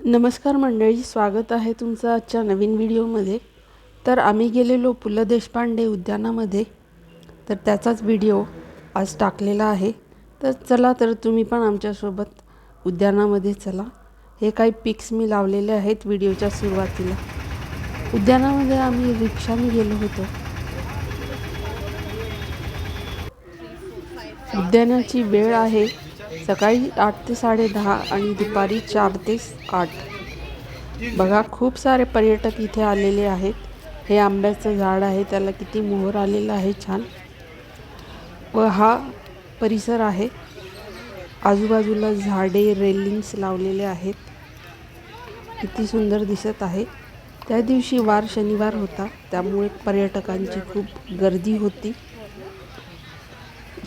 नमस्कार मंडळी, स्वागत आहे तुमचं आजच्या नवीन व्हिडिओमध्ये। तर आम्ही गेलेलो पु ल देशपांडे उद्यानामध्ये, तर त्याचाच व्हिडिओ आज टाकलेला आहे। तर चला तर तुम्ही पण आमच्यासोबत उद्यानामध्ये चला। हे काही पिक्स मी लावलेले आहेत व्हिडिओच्या सुरुवातीला। उद्यानामध्ये आम्ही रिक्षाने गेलो होतो। उद्यानाची वेळ आहे सकाळी 8 ते 10:30 आणि दुपारी 4 ते 8। बघा, खूप सारे पर्यटक इथे आलेले आहेत। हे आंब्याचं झाड आहे, त्याला किती मोहर आलेला आहे, छान। व हा परिसर आहे, आजूबाजूला झाडे, रेलिंग्स लावलेले आहेत, किती सुंदर दिसत आहे। त्या दिवशी वार शनिवार होता, त्यामुळे पर्यटकांची खूप गर्दी होती।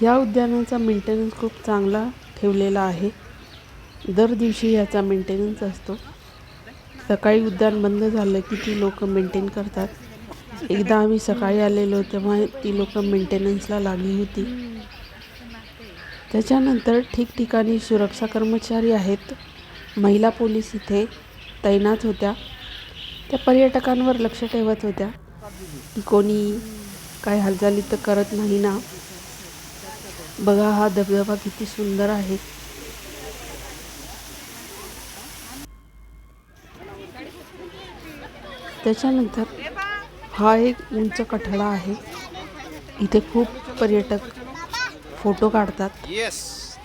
या उद्यानाचा मेंटेनन्स खूप चांगला ठेवलेला आहे। दर दिवशी याचा मेंटेनन्स असतो। सकाळी उद्यान बंद झालं की ती लोक मेंटेन करतात। एकदा आम्ही सकाळी आलेलो तेव्हा ती लोक मेंटेनन्सला लागली होती। त्याच्यानंतर ठिकठिकाणी सुरक्षा कर्मचारी आहेत, महिला पोलीस इथे तैनात होत्या। त्या पर्यटकांवर लक्ष ठेवत होत्या की कोणी काय हालचाली तर करत नाही ना। बघा, हा धबधबा किती सुंदर आहे। त्याच्यानंतर हा एक उंच कठडा आहे, इथे खूप पर्यटक फोटो काढतात।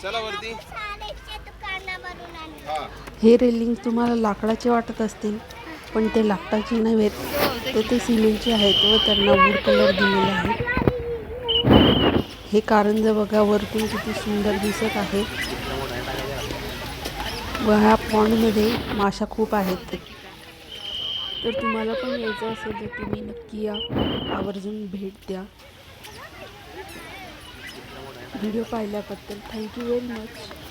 चला वरती। हे रेलिंग तुम्हाला लाकडाचे वाटत असतील, पण ते लाकडाचे नव्हेत, ते सिमेंटचे आहेत व त्यांना वूड कलर दिलेला आहे। हे कारंजे बघा, वरतून किती सुंदर दिसत आहे व ह्या पॉन्डमध्ये माशा खूप आहेत। तर तुम्हाला पण यायचं असेल तर तुम्ही नक्की या, आवर्जून भेट द्या। व्हिडिओ पाहिल्याबद्दल थँक्यू व्हेरी मच।